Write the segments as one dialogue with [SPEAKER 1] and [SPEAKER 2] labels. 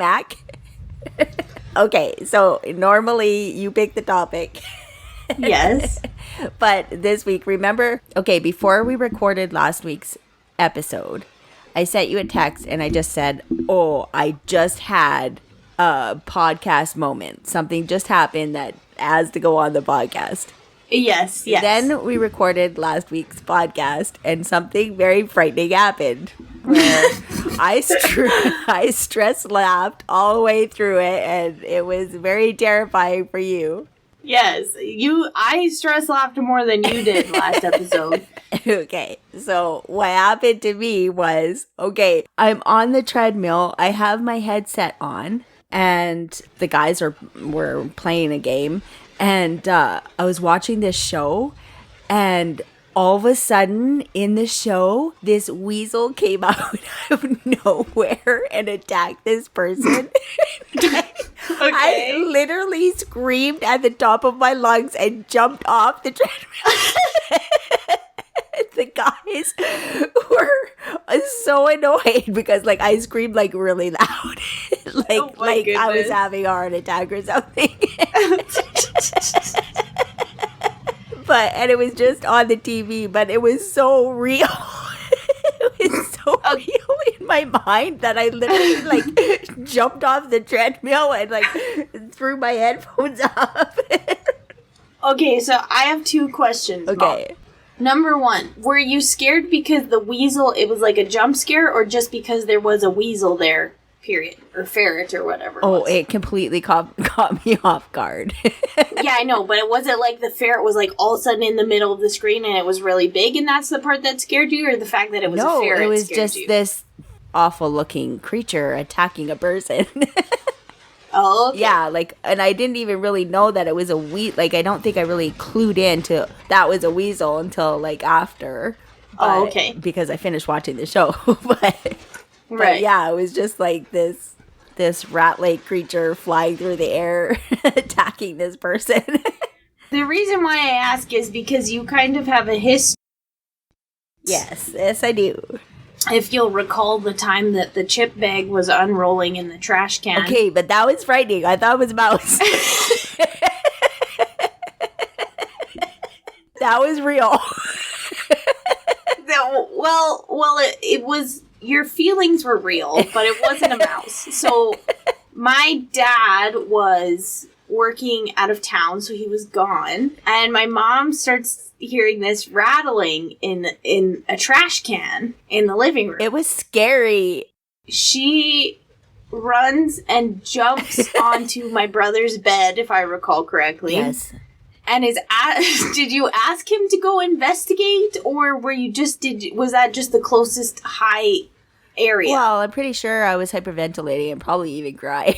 [SPEAKER 1] Mack. Okay, so normally you pick the topic.
[SPEAKER 2] Yes.
[SPEAKER 1] But this week, remember, okay, before we recorded last week's episode, I sent you a text and I just said, oh, I just had a podcast moment. Something just happened that has to go on the podcast.
[SPEAKER 2] Yes.
[SPEAKER 1] Then we recorded last week's podcast and something very frightening happened. Where I stress laughed all the way through it, and it was very terrifying for you.
[SPEAKER 2] Yes, I stress laughed more than you did last episode.
[SPEAKER 1] Okay, so what happened to me was, okay, I'm on the treadmill, I have my headset on, and the guys were playing a game, and I was watching this show, and all of a sudden in the show, this weasel came out of nowhere and attacked this person. I literally screamed at the top of my lungs and jumped off the treadmill. The guys were so annoyed because I screamed really loud. I was having a heart attack or something. And it was just on the TV, but it was so real. It was so real in my mind that I literally jumped off the treadmill and threw my headphones up.
[SPEAKER 2] Okay, so I have 2 questions.
[SPEAKER 1] Okay.
[SPEAKER 2] Mom. Number 1, were you scared because the weasel, it was like a jump scare, or just because there was a weasel there, period, or ferret or whatever?
[SPEAKER 1] It completely caught me off guard.
[SPEAKER 2] Yeah, I know, but it wasn't like the ferret was all of a sudden in the middle of the screen and it was really big and that's the part that scared you, or the fact that it was a ferret?
[SPEAKER 1] No, it was just this awful looking creature attacking a person.
[SPEAKER 2] Oh, okay.
[SPEAKER 1] Yeah, and I didn't even really know that it was a weasel. I don't think I really clued into that was a weasel until after.
[SPEAKER 2] Oh, okay.
[SPEAKER 1] Because I finished watching the show. But yeah, it was just this rat-like creature flying through the air attacking this person.
[SPEAKER 2] The reason why I ask is because you kind of have a history.
[SPEAKER 1] Yes, I do.
[SPEAKER 2] If you'll recall the time that the chip bag was unrolling in the trash can.
[SPEAKER 1] Okay, but that was frightening. I thought it was a mouse. That was real.
[SPEAKER 2] It was, your feelings were real, but it wasn't a mouse. So my dad was working out of town, so he was gone. And my mom starts hearing this rattling in a trash can in the living room.
[SPEAKER 1] It was scary.
[SPEAKER 2] She runs and jumps onto my brother's bed, if I recall correctly.
[SPEAKER 1] Yes.
[SPEAKER 2] And did you ask him to go investigate, or was that just the closest high area?
[SPEAKER 1] Well, I'm pretty sure I was hyperventilating and probably even crying.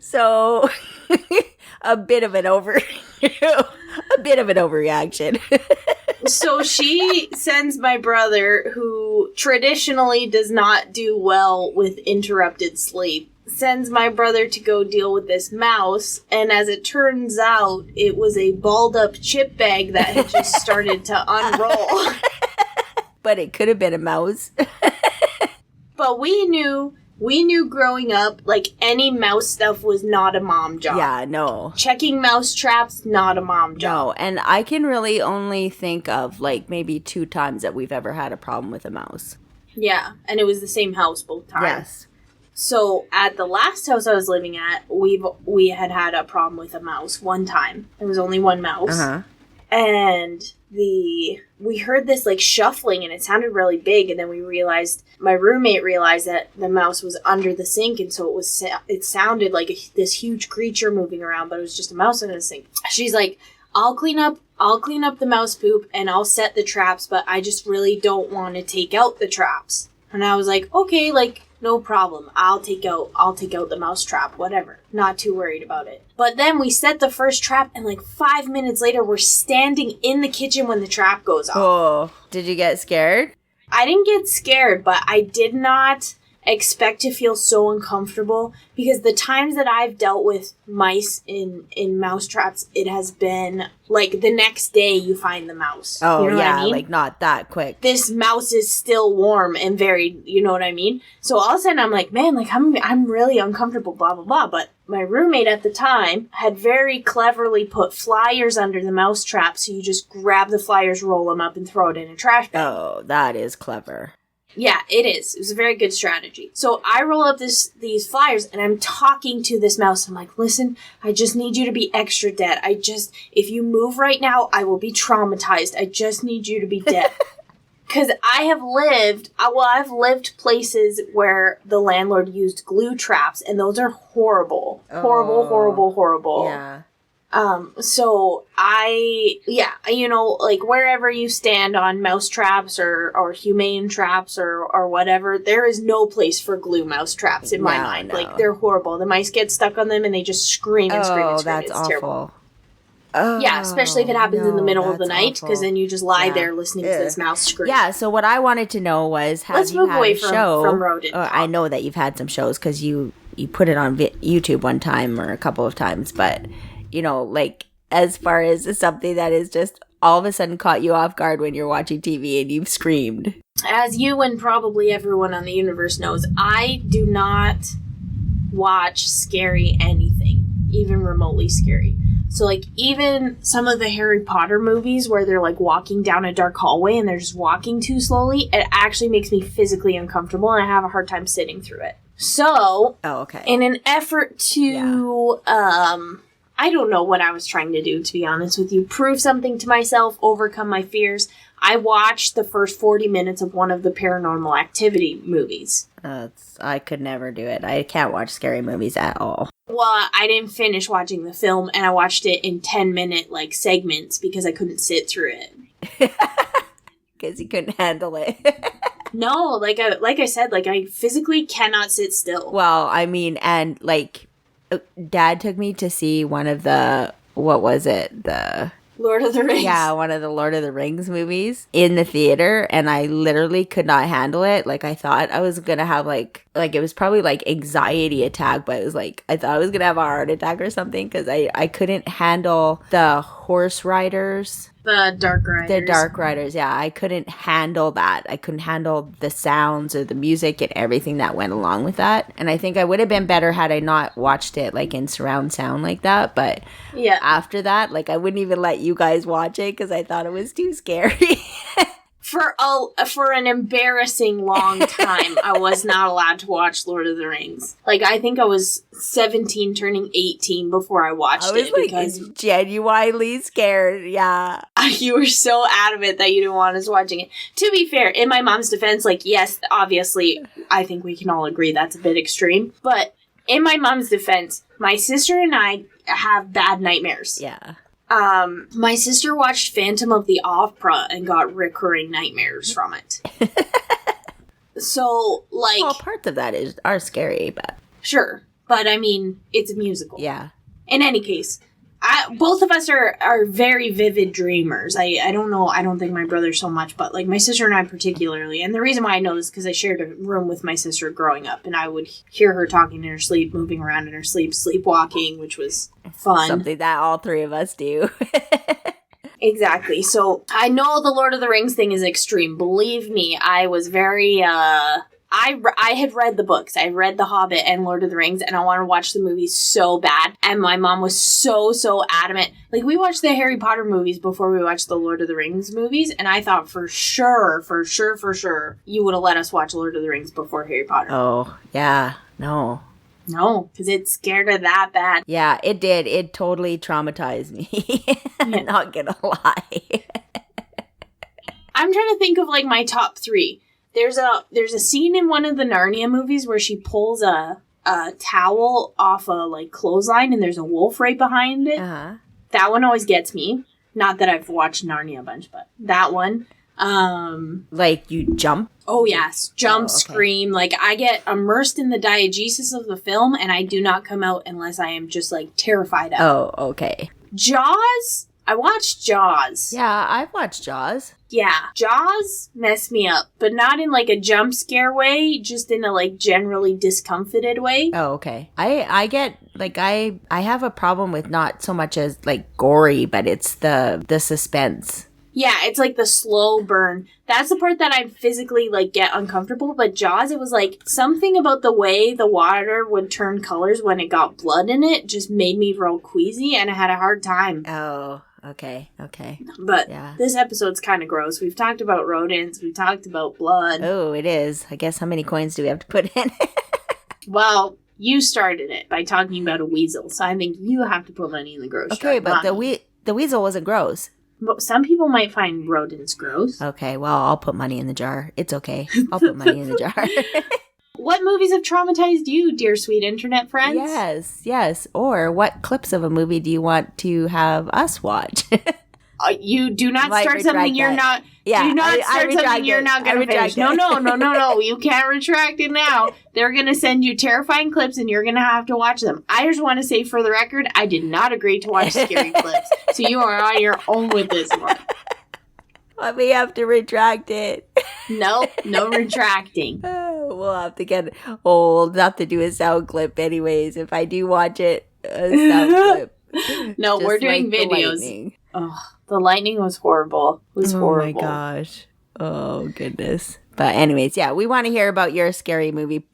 [SPEAKER 1] So, a bit of an overreaction.
[SPEAKER 2] So she sends my brother, who traditionally does not do well with interrupted sleep, sends my brother to go deal with this mouse, and as it turns out, it was a balled up chip bag that had just started to unroll.
[SPEAKER 1] But it could have been a mouse.
[SPEAKER 2] But we knew growing up, any mouse stuff was not a mom job.
[SPEAKER 1] Yeah, no.
[SPEAKER 2] Checking mouse traps, not a mom job.
[SPEAKER 1] No, and I can really only think of, maybe 2 times that we've ever had a problem with a mouse.
[SPEAKER 2] Yeah, and it was the same house both times.
[SPEAKER 1] Yes.
[SPEAKER 2] So, at the last house I was living at, we had a problem with a mouse one time. There was only one mouse.
[SPEAKER 1] Uh-huh.
[SPEAKER 2] And we heard this shuffling and it sounded really big, and then my roommate realized that the mouse was under the sink, and so it sounded like this huge creature moving around, but it was just a mouse under the sink. She's like, I'll clean up the mouse poop and I'll set the traps, but I just really don't want to take out the traps. And I was like, okay, no problem. I'll take out the mouse trap, whatever. Not too worried about it. But then we set the first trap, and 5 minutes later, we're standing in the kitchen when the trap goes off.
[SPEAKER 1] Oh, did you get scared?
[SPEAKER 2] I didn't get scared, but I did not expect to feel so uncomfortable, because the times that I've dealt with mice in mouse traps, it has been like the next day you find the mouse.
[SPEAKER 1] Oh,
[SPEAKER 2] you know
[SPEAKER 1] yeah,
[SPEAKER 2] what I mean?
[SPEAKER 1] like not that quick.
[SPEAKER 2] This mouse is still warm and very, you know what I mean? So all of a sudden I'm like, man, like I'm really uncomfortable, blah, blah, blah. But my roommate at the time had very cleverly put flyers under the mouse trap, so you just grab the flyers, roll them up, and throw it in a trash bag.
[SPEAKER 1] Oh, that is clever.
[SPEAKER 2] Yeah, it is. It was a very good strategy. So I roll up these flyers, and I'm talking to this mouse. I'm like, listen, I just need you to be extra dead. If you move right now, I will be traumatized. I just need you to be dead. Because I've lived places where the landlord used glue traps, and those are horrible. Horrible.
[SPEAKER 1] Yeah.
[SPEAKER 2] So like wherever you stand on mouse traps or humane traps or whatever, there is no place for glue mouse traps in my mind.
[SPEAKER 1] No.
[SPEAKER 2] Like, they're horrible. The mice get stuck on them and they just scream and scream and scream.
[SPEAKER 1] That's
[SPEAKER 2] it's
[SPEAKER 1] awful.
[SPEAKER 2] terrible.
[SPEAKER 1] Oh,
[SPEAKER 2] Yeah, especially if it happens in the middle of the night, because then you just lie there listening to this mouse scream.
[SPEAKER 1] Yeah, so what I wanted to know was,
[SPEAKER 2] let's move away from rodent talk.
[SPEAKER 1] I know that you've had some shows because you put it on YouTube one time or a couple of times, but you know, like, as far as something that is just all of a sudden caught you off guard when you're watching TV and you've screamed.
[SPEAKER 2] As you and probably everyone on the universe knows, I do not watch scary anything, even remotely scary. So, like, even some of the Harry Potter movies where they're, like, walking down a dark hallway and they're just walking too slowly, it actually makes me physically uncomfortable, and I have a hard time sitting through it. So, in an effort to, I don't know what I was trying to do, to be honest with you, prove something to myself, overcome my fears, I watched the first 40 minutes of one of the Paranormal Activity movies.
[SPEAKER 1] I could never do it. I can't watch scary movies at all.
[SPEAKER 2] Well, I didn't finish watching the film, and I watched it in 10-minute, like, segments because I couldn't sit through it.
[SPEAKER 1] Because you couldn't handle it.
[SPEAKER 2] No, like I said, I physically cannot sit still.
[SPEAKER 1] Well, I mean, and, like, Dad took me to see one of the, what was it? The
[SPEAKER 2] Lord of the Rings.
[SPEAKER 1] Yeah, one of the Lord of the Rings movies in the theater, and I literally could not handle it. Like, I thought I was gonna have, like it was probably, like, anxiety attack, but it was, like, I thought I was gonna have a heart attack or something, because I couldn't handle the horse riders.
[SPEAKER 2] The Dark Riders.
[SPEAKER 1] The Dark Riders, yeah. I couldn't handle that. I couldn't handle the sounds or the music and everything that went along with that. And I think I would have been better had I not watched it, like, in surround sound like that. But after that, like, I wouldn't even let you guys watch it because I thought it was too scary.
[SPEAKER 2] For an embarrassing long time, I was not allowed to watch Lord of the Rings. Like, I think I was 17 turning 18 before I watched it.
[SPEAKER 1] Because genuinely scared, yeah.
[SPEAKER 2] You were so adamant that you didn't want us watching it. To be fair, in my mom's defense, like, yes, obviously, I think we can all agree that's a bit extreme. But in my mom's defense, my sister and I have bad nightmares.
[SPEAKER 1] Yeah.
[SPEAKER 2] My sister watched Phantom of the Opera and got recurring nightmares from it. So, like...
[SPEAKER 1] Well, parts of that are scary, but...
[SPEAKER 2] Sure. But, I mean, it's a musical.
[SPEAKER 1] Yeah.
[SPEAKER 2] In any case, both of us are very vivid dreamers. I don't know, I don't think my brother so much, but, like, my sister and I particularly. And the reason why I know this is because I shared a room with my sister growing up, and I would hear her talking in her sleep, moving around in her sleep, sleepwalking, which was fun. Something
[SPEAKER 1] that all three of us do.
[SPEAKER 2] Exactly. So, I know the Lord of the Rings thing is extreme. Believe me, I was very, I had read the books. I read The Hobbit and Lord of the Rings, and I wanted to watch the movies so bad. And my mom was so adamant. Like, we watched the Harry Potter movies before we watched the Lord of the Rings movies, and I thought for sure, you would have let us watch Lord of the Rings before Harry Potter.
[SPEAKER 1] Oh, yeah. No,
[SPEAKER 2] because it scared her that bad.
[SPEAKER 1] Yeah, it did. It totally traumatized me. I'm not gonna lie.
[SPEAKER 2] I'm trying to think of, like, my top 3. There's a scene in one of the Narnia movies where she pulls a towel off a, like, clothesline, and there's a wolf right behind it.
[SPEAKER 1] Uh-huh.
[SPEAKER 2] That one always gets me. Not that I've watched Narnia a bunch, but that one.
[SPEAKER 1] Like, you jump?
[SPEAKER 2] Oh, yes. Jump, scream. Like, I get immersed in the diegesis of the film, and I do not come out unless I am just, like, terrified of it.
[SPEAKER 1] Oh, okay.
[SPEAKER 2] Jaws, I watched Jaws.
[SPEAKER 1] Yeah, I've watched Jaws.
[SPEAKER 2] Yeah, Jaws messed me up, but not in like a jump scare way, just in a like generally discomfited way.
[SPEAKER 1] Oh, okay. I get like I have a problem with not so much as like gory, but it's the suspense.
[SPEAKER 2] Yeah, it's like the slow burn. That's the part that I physically like get uncomfortable. But Jaws, it was like something about the way the water would turn colors when it got blood in it just made me real queasy, and I had a hard time.
[SPEAKER 1] Oh, okay.
[SPEAKER 2] But
[SPEAKER 1] yeah.
[SPEAKER 2] This episode's kind of gross. We've talked about rodents. We've talked about blood.
[SPEAKER 1] Oh, it is. I guess how many coins do we have to put in?
[SPEAKER 2] Well, you started it by talking about a weasel, so I think you have to put money in the gross jar.
[SPEAKER 1] Okay, but the weasel wasn't gross.
[SPEAKER 2] But some people might find rodents gross.
[SPEAKER 1] Okay, well, I'll put money in the jar. It's okay. I'll put money in the jar.
[SPEAKER 2] What movies have traumatized you, dear sweet internet friends?
[SPEAKER 1] Yes. Or what clips of a movie do you want to have us watch?
[SPEAKER 2] You do not start something you're not.
[SPEAKER 1] Yeah,
[SPEAKER 2] do not start something you're not going to finish. No. You can't retract it now. They're going to send you terrifying clips, and you're going to have to watch them. I just want to say, for the record, I did not agree to watch scary clips, so you are on your own with this one.
[SPEAKER 1] Let me have to retract it.
[SPEAKER 2] No retracting.
[SPEAKER 1] We'll have to get old. We'll have to do a sound clip, anyways. If I do watch it, a sound clip.
[SPEAKER 2] No, we're doing
[SPEAKER 1] like
[SPEAKER 2] videos. The lightning was horrible. It was horrible.
[SPEAKER 1] Oh my gosh. Oh goodness. But anyways, yeah, we want to hear about your scary movie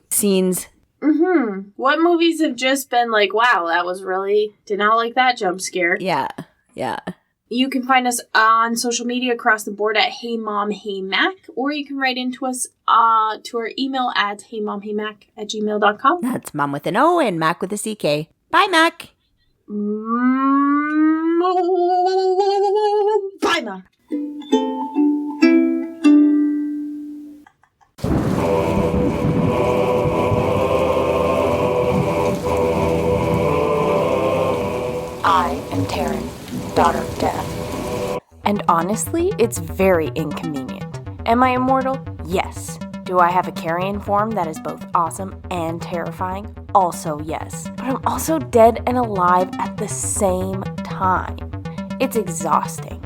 [SPEAKER 1] scenes.
[SPEAKER 2] Mm-hmm. What movies have just been like, wow, that was really, did not like that jump scare.
[SPEAKER 1] Yeah.
[SPEAKER 2] You can find us on social media across the board at Hey Mom, Hey Mack, or you can write into us to our email at heymomheymack@gmail.com.
[SPEAKER 1] That's Mom with an O and Mac with a CK. Bye, Mac.
[SPEAKER 2] Bye, Mom.
[SPEAKER 3] I am Taryn, daughter of Death. And honestly, it's very inconvenient. Am I immortal? Yes. Do I have a carrion form that is both awesome and terrifying? Also yes. But I'm also dead and alive at the same time. It's exhausting.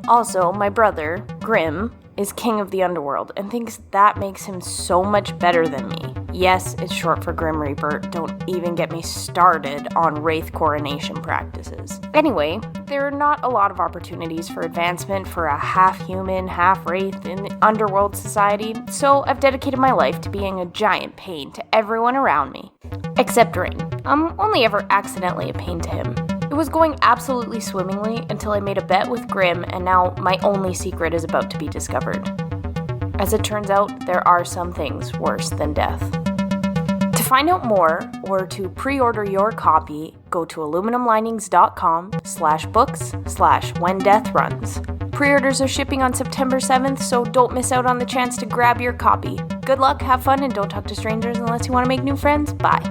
[SPEAKER 3] Also, my brother, Grim, is king of the underworld and thinks that makes him so much better than me. Yes, it's short for Grim Reaper. Don't even get me started on Wraith coronation practices. Anyway, there are not a lot of opportunities for advancement for a half-human, half-wraith in the underworld society, so I've dedicated my life to being a giant pain to everyone around me. Except Rain. I'm only ever accidentally a pain to him. It was going absolutely swimmingly until I made a bet with Grim, and now my only secret is about to be discovered. As it turns out, there are some things worse than death. To find out more, or to pre-order your copy, go to aluminumlinings.com/books/whendeathruns. Pre-orders are shipping on September 7th, so don't miss out on the chance to grab your copy. Good luck, have fun, and don't talk to strangers unless you want to make new friends. Bye.